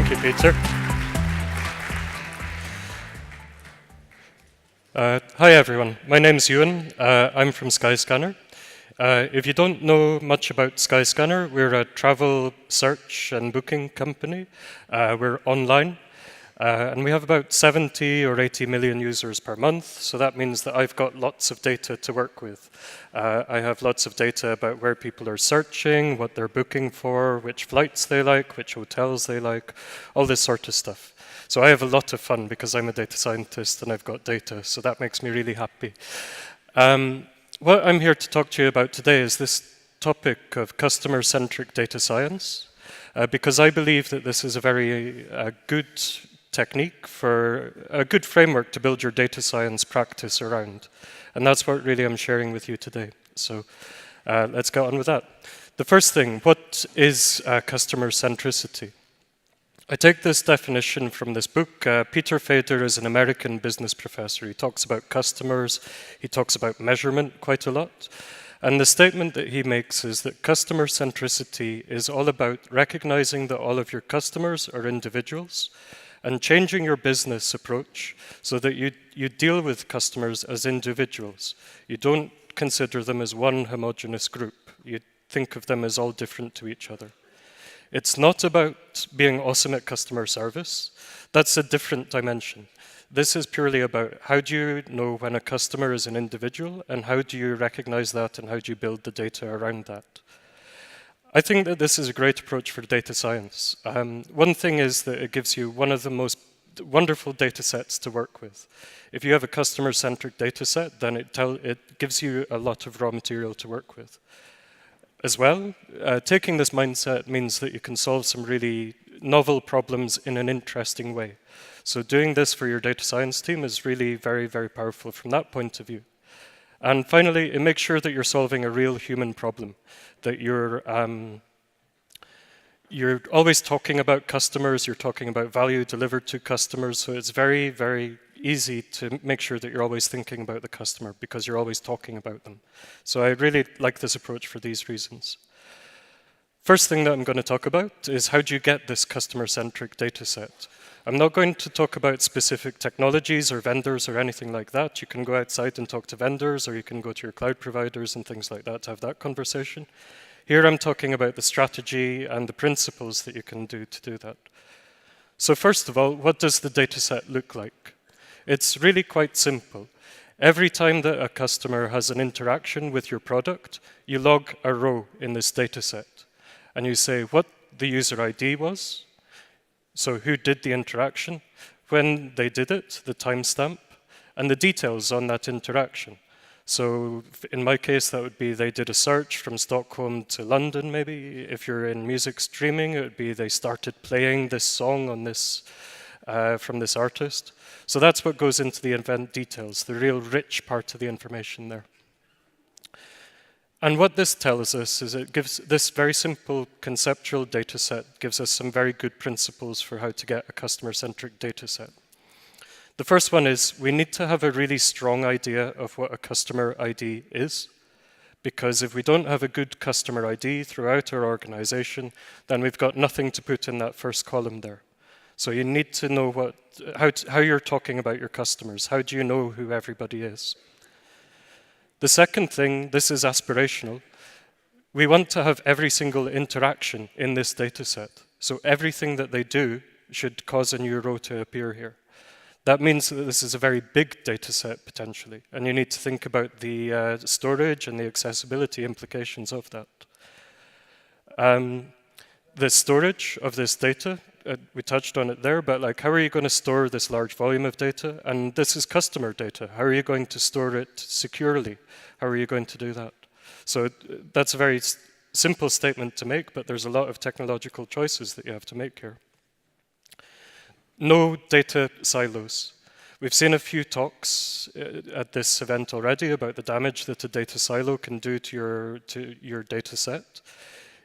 Thank you, Peter. Hi, everyone. My name is Ewan. I'm from Skyscanner. If you don't know much about Skyscanner, we're a travel search and booking company. We're online. And we have about 70 or 80 million users per month, so that means that I've got lots of data to work with. I have lots of data about where people are searching, what they're booking for, which flights they like, which hotels they like, all this sort of stuff. So I have a lot of fun because I'm a data scientist and I've got data, so that makes me really happy. What I'm here to talk to you about today is this topic of customer-centric data science, because I believe that this is a very good technique for a good framework to build your data science practice around. And that's what really I'm sharing with you today. So let's get on with that. The first thing, what is customer centricity? I take this definition from this book. Peter Fader is an American business professor. He talks about customers. He talks about measurement quite a lot. And the statement that he makes is that customer centricity is all about recognizing that all of your customers are individuals and changing your business approach so that you deal with customers as individuals. You don't consider them as one homogeneous group. You think of them as all different to each other. It's not about being awesome at customer service. That's a different dimension. This is purely about how do you know when a customer is an individual and how do you recognize that and how do you build the data around that. I think that this is a great approach for data science. One thing is that it gives you one of the most wonderful data sets to work with. If you have a customer-centric data set, then it gives you a lot of raw material to work with. As well, taking this mindset means that you can solve some really novel problems in an interesting way. So doing this for your data science team is really very, very powerful from that point of view. And finally, it makes sure that you're solving a real human problem, that you're always talking about customers, you're talking about value delivered to customers, so it's very, very easy to make sure that you're always thinking about the customer because you're always talking about them. So I really like this approach for these reasons. First thing that I'm going to talk about is how do you get this customer-centric data set. I'm not going to talk about specific technologies or vendors or anything like that. You can go outside and talk to vendors, or you can go to your cloud providers and things like that to have that conversation. Here I'm talking about the strategy and the principles that you can do to do that. So first of all, what does the data set look like? It's really quite simple. Every time that a customer has an interaction with your product, you log a row in this data set. And you say what the user ID was, so who did the interaction, when they did it, the timestamp, and the details on that interaction. So in my case, that would be they did a search from Stockholm to London, maybe. If you're in music streaming, it would be they started playing this song on this, from this artist. So that's what goes into the event details, the real rich part of the information there. And what this tells us is it gives this very simple conceptual data set gives us some very good principles for how to get a customer-centric data set. The first one is we need to have a really strong idea of what a customer ID is, because if we don't have a good customer ID throughout our organization, then we've got nothing to put in that first column there. So you need to know how you're talking about your customers. How do you know who everybody is? The second thing, this is aspirational. We want to have every single interaction in this data set. So everything that they do should cause a new row to appear here. That means that this is a very big data set potentially, and you need to think about the storage and the accessibility implications of that. The storage of this data, we touched on it there, but like how are you going to store this large volume of data? And this is customer data. How are you going to store it securely? How are you going to do that? So that's a very simple statement to make, but there's a lot of technological choices that you have to make here. No data silos. We've seen a few talks at this event already about the damage that a data silo can do to your data set.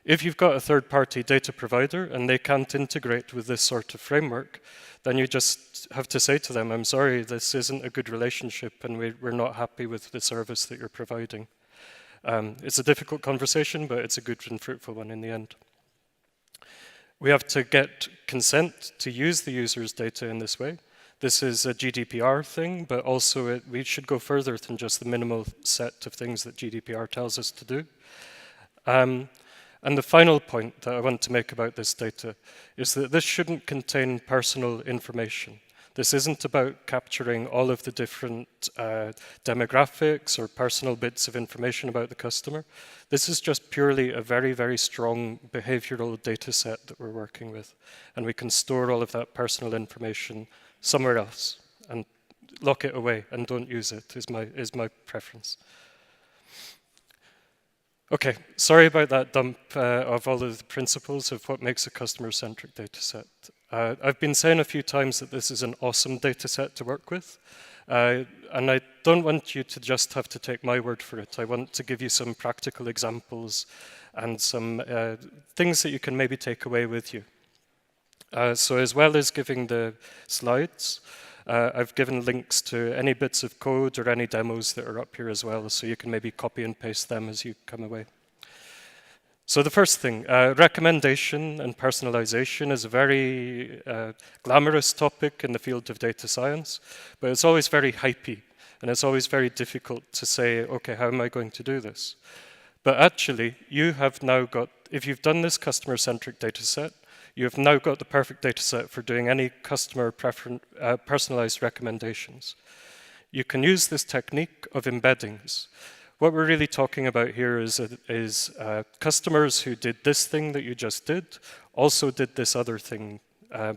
If you've got a third-party data provider and they can't integrate with this sort of framework, then you just have to say to them, I'm sorry, this isn't a good relationship and we're not happy with the service that you're providing. It's a difficult conversation, but it's a good and fruitful one in the end. We have to get consent to use the user's data in this way. This is a GDPR thing, but also we should go further than just the minimal set of things that GDPR tells us to do. And the final point that I want to make about this data is that this shouldn't contain personal information. This isn't about capturing all of the different demographics or personal bits of information about the customer. This is just purely a very, very strong behavioral data set that we're working with. And we can store all of that personal information somewhere else and lock it away and don't use it is my preference. Okay, sorry about that dump of all of the principles of what makes a customer-centric data set. I've been saying a few times that this is an awesome data set to work with, and I don't want you to just have to take my word for it. I want to give you some practical examples and some things that you can maybe take away with you. So as well as giving the slides, I've given links to any bits of code or any demos that are up here as well, so you can maybe copy and paste them as you come away. So the first thing, recommendation and personalization is a very glamorous topic in the field of data science, but it's always very hypey, and it's always very difficult to say, okay, how am I going to do this? But actually, you have now got, if you've done this customer-centric data set, you have now got the perfect data set for doing any customer personalized recommendations. You can use this technique of embeddings. What we're really talking about here is customers who did this thing that you just did also did this other thing.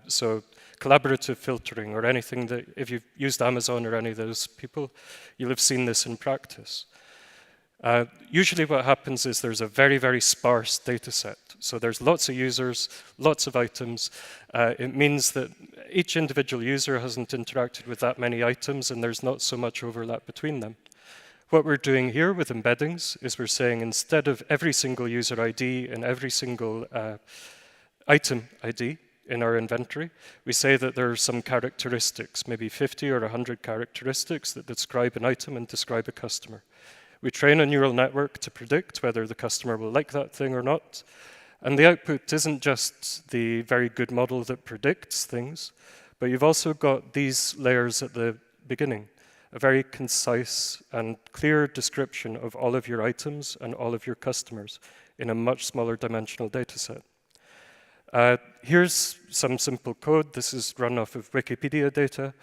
So collaborative filtering or anything that, if you've used Amazon or any of those people, you'll have seen this in practice. Usually what happens is there's a very, very sparse data set. So there's lots of users, lots of items. It means that each individual user hasn't interacted with that many items and there's not so much overlap between them. What we're doing here with embeddings is we're saying instead of every single user ID and every single item ID in our inventory, we say that there are some characteristics, maybe 50 or 100 characteristics that describe an item and describe a customer. We train a neural network to predict whether the customer will like that thing or not. And the output isn't just the very good model that predicts things, but you've also got these layers at the beginning, a very concise and clear description of all of your items and all of your customers in a much smaller dimensional data set. Here's some simple code. This is run off of Wikipedia data,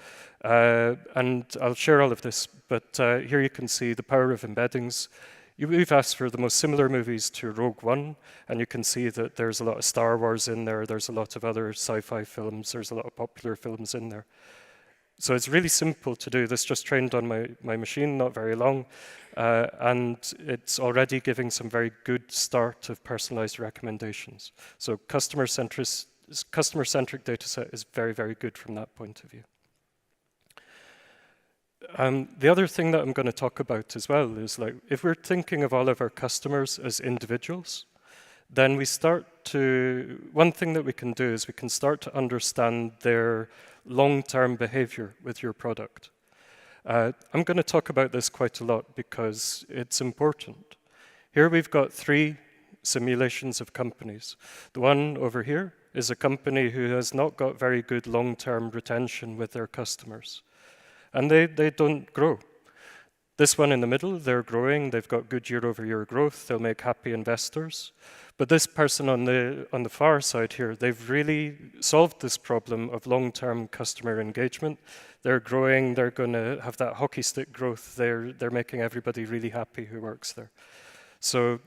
and I'll share all of this, but here you can see the power of embeddings. We've asked for the most similar movies to Rogue One, and you can see that there's a lot of Star Wars in there, there's a lot of other sci-fi films, there's a lot of popular films in there. So it's really simple to do. This just trained on my machine, not very long, and it's already giving some very good start of personalized recommendations. So customer-centric data set is very, very good from that point of view. The other thing that I'm going to talk about as well is, like, if we're thinking of all of our customers as individuals, then we start to, one thing that we can do is we can start to understand their long-term behavior with your product. I'm going to talk about this quite a lot because it's important. Here we've got 3 simulations of companies. The one over here is a company who has not got very good long-term retention with their customers. And they don't grow. This one in the middle, they're growing, they've got good year-over-year growth, they'll make happy investors. But this person on the far side here, they've really solved this problem of long-term customer engagement. They're growing, they're going to have that hockey stick growth, they're making everybody really happy who works there. So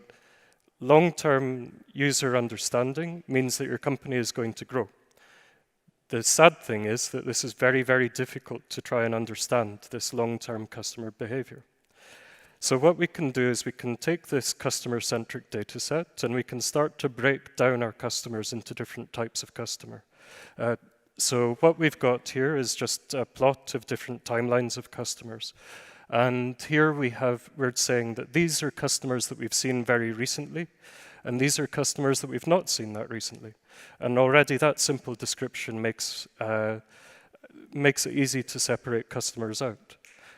long-term user understanding means that your company is going to grow. The sad thing is that this is very, very difficult to try and understand, this long-term customer behavior. So what we can do is we can take this customer-centric data set and we can start to break down our customers into different types of customer. So what we've got here is just a plot of different timelines of customers. And here we're saying that these are customers that we've seen very recently, and these are customers that we've not seen that recently. And already that simple description makes it easy to separate customers out.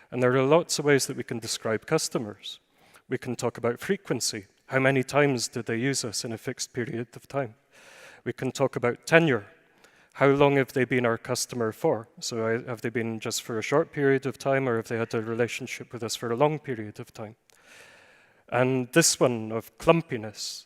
And there are lots of ways that we can describe customers. We can talk about frequency. How many times did they use us in a fixed period of time? We can talk about tenure. How long have they been our customer for? So have they been just for a short period of time, or have they had a relationship with us for a long period of time? And this one of clumpiness.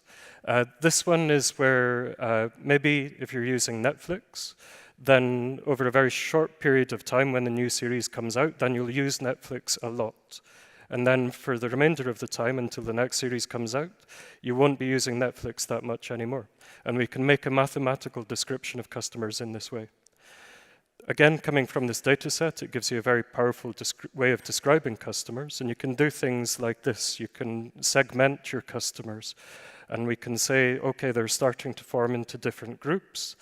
This one is where maybe if you're using Netflix, then over a very short period of time when the new series comes out, then you'll use Netflix a lot. And then for the remainder of the time until the next series comes out, you won't be using Netflix that much anymore. And we can make a mathematical description of customers in this way. Again, coming from this data set, it gives you a very powerful way of describing customers. And you can do things like this. You can segment your customers. And we can say, OK, they're starting to form into different groups.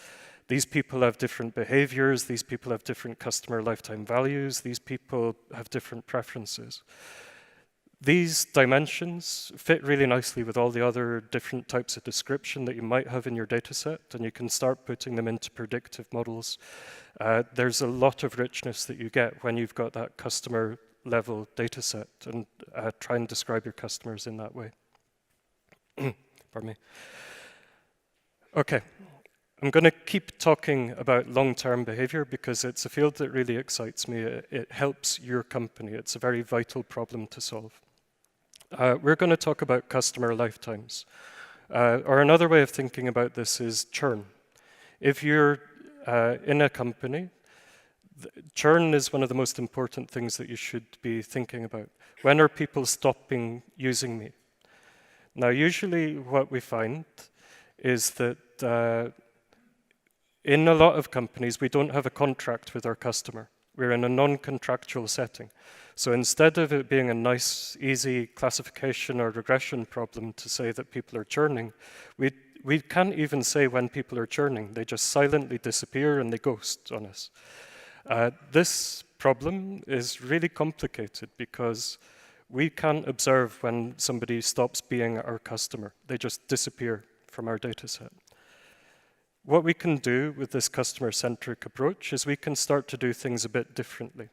These people have different behaviors. These people have different customer lifetime values. These people have different preferences. These dimensions fit really nicely with all the other different types of description that you might have in your data set, and you can start putting them into predictive models. There's a lot of richness that you get when you've got that customer level data set, and try and describe your customers in that way. Pardon me. Okay. I'm going to keep talking about long-term behavior because it's a field that really excites me. It helps your company. It's a very vital problem to solve. We're going to talk about customer lifetimes. Or another way of thinking about this is churn. If you're in a company, churn is one of the most important things that you should be thinking about. When are people stopping using me? Now, usually what we find is that in a lot of companies, we don't have a contract with our customer. We're in a non-contractual setting. So instead of it being a nice, easy classification or regression problem to say that people are churning, we can't even say when people are churning. They just silently disappear and they ghost on us. This problem is really complicated because we can't observe when somebody stops being our customer. They just disappear from our data set. What we can do with this customer-centric approach is we can start to do things a bit differently.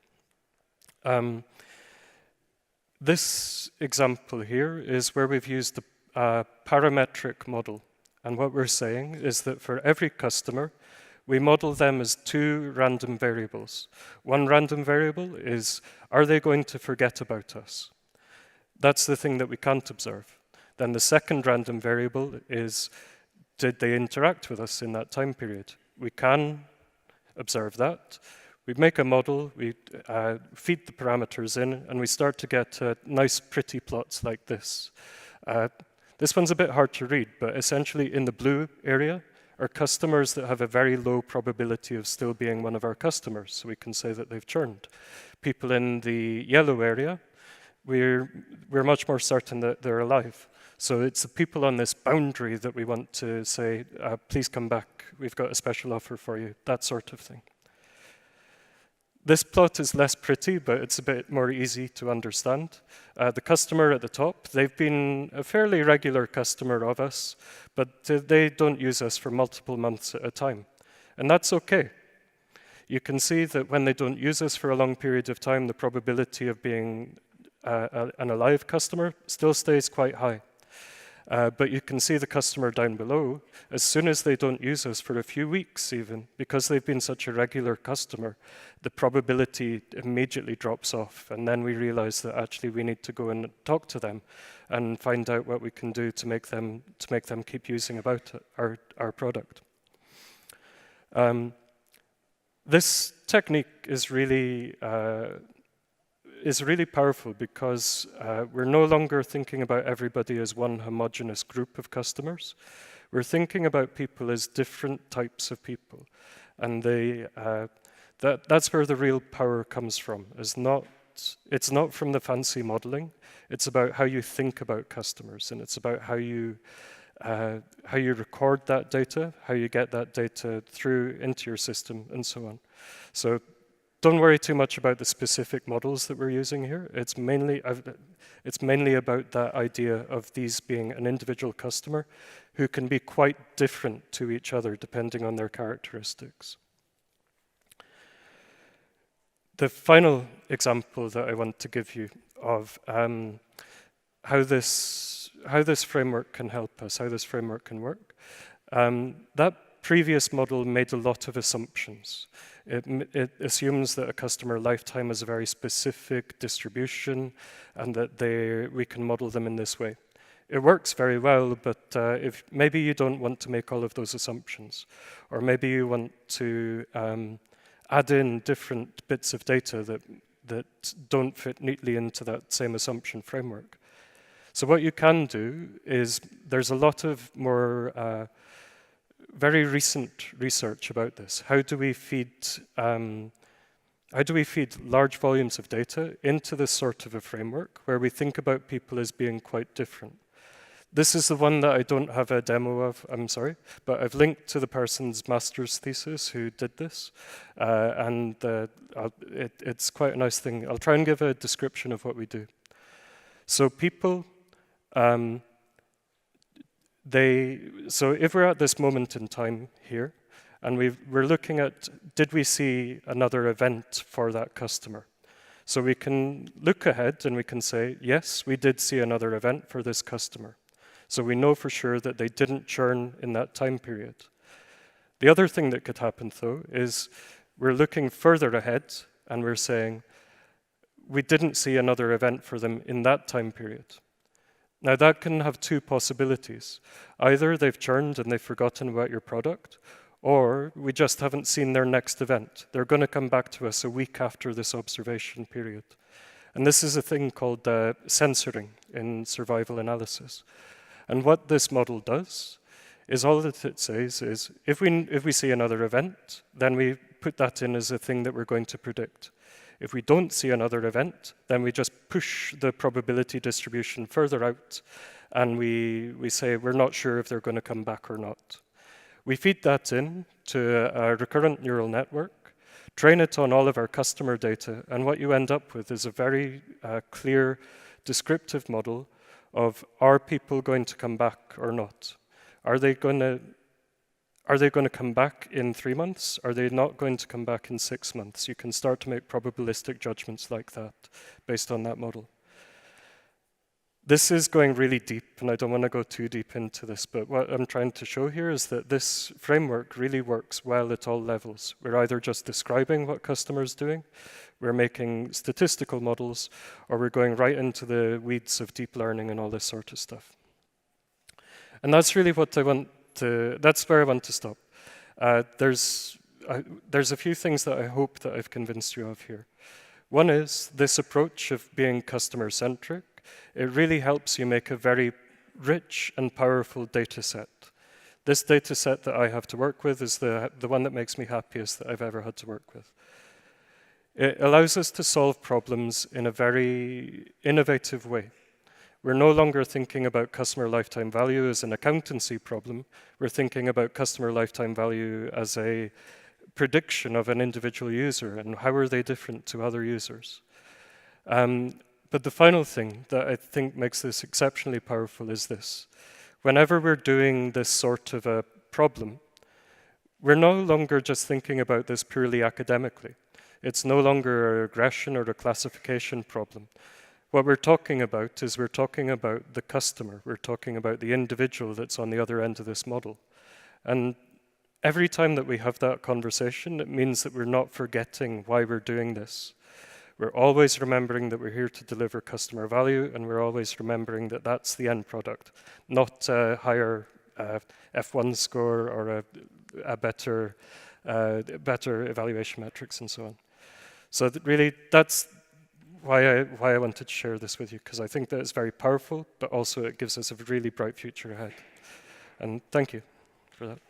This example here is where we've used a parametric model. And what we're saying is that for every customer, we model them as two random variables. One random variable is, are they going to forget about us? That's the thing that we can't observe. Then the second random variable is, did they interact with us in that time period? We can observe that. We make a model, we feed the parameters in, and we start to get nice, pretty plots like this. This one's a bit hard to read, but essentially in the blue area are customers that have a very low probability of still being one of our customers, so we can say that they've churned. People in the yellow area, we're much more certain that they're alive. So it's the people on this boundary that we want to say, please come back, we've got a special offer for you, that sort of thing. This plot is less pretty, but it's a bit more easy to understand. The customer at the top, they've been a fairly regular customer of us, but they don't use us for multiple months at a time. And that's okay. You can see that when they don't use us for a long period of time, the probability of being an alive customer still stays quite high. But you can see the customer down below, as soon as they don't use us for a few weeks even, because they've been such a regular customer, the probability immediately drops off. And then we realize that actually we need to go and talk to them and find out what we can do to make them keep using our product. This technique is really powerful because we're no longer thinking about everybody as one homogeneous group of customers. We're thinking about people as different types of people. And that's where the real power comes from. It's not from the fancy modeling. It's about how you think about customers, and it's about how you record that data, how you get that data through into your system, and so on. So don't worry too much about the specific models that we're using here. It's mainly about that idea of these being an individual customer who can be quite different to each other depending on their characteristics. The final example that I want to give you of how this framework can help us, how this framework can work, that previous model made a lot of assumptions. It assumes that a customer lifetime is a very specific distribution and that we can model them in this way. It works very well, but if maybe you don't want to make all of those assumptions, or maybe you want to add in different bits of data that don't fit neatly into that same assumption framework. So what you can do is, there's a lot of more very recent research about this. How do we feed large volumes of data into this sort of a framework where we think about people as being quite different? This is the one that I don't have a demo of, I'm sorry, but I've linked to the person's master's thesis who did this, and it's quite a nice thing. I'll try and give a description of what we do. So people, so if we're at this moment in time here, and we're looking at, did we see another event for that customer? So we can look ahead and we can say, yes, we did see another event for this customer. So we know for sure that they didn't churn in that time period. The other thing that could happen, though, is we're looking further ahead and we're saying, we didn't see another event for them in that time period. Now that can have two possibilities. Either they've churned and they've forgotten about your product, or we just haven't seen their next event. They're going to come back to us a week after this observation period. And this is a thing called censoring in survival analysis. And what this model does is, all that it says is, if we see another event, then we put that in as a thing that we're going to predict. If we don't see another event, then we just push the probability distribution further out, and we say we're not sure if they're going to come back or not. We feed that in to a recurrent neural network, train it on all of our customer data, and what you end up with is a very clear descriptive model of, are people going to come back or not? Are they going to come back in 3 months? Are they not going to come back in 6 months? You can start to make probabilistic judgments like that based on that model. This is going really deep, and I don't want to go too deep into this, but what I'm trying to show here is that this framework really works well at all levels. We're either just describing what customers are doing, we're making statistical models, or we're going right into the weeds of deep learning and all this sort of stuff. And that's really what that's where I want to stop. There's a few things that I hope that I've convinced you of here. One is this approach of being customer-centric. It really helps you make a very rich and powerful data set. This data set that I have to work with is the one that makes me happiest that I've ever had to work with. It allows us to solve problems in a very innovative way. We're no longer thinking about customer lifetime value as an accountancy problem. We're thinking about customer lifetime value as a prediction of an individual user and how are they different to other users. But the final thing that I think makes this exceptionally powerful is this. Whenever we're doing this sort of a problem, we're no longer just thinking about this purely academically. It's no longer a regression or a classification problem. What we're talking about is we're talking about the customer. We're talking about the individual that's on the other end of this model. And every time that we have that conversation, it means that we're not forgetting why we're doing this. We're always remembering that we're here to deliver customer value, and we're always remembering that that's the end product, not a higher F1 score or a better evaluation metrics and so on. So really, that's why I wanted to share this with you, because I think that it's very powerful, but also it gives us a really bright future ahead. And thank you for that.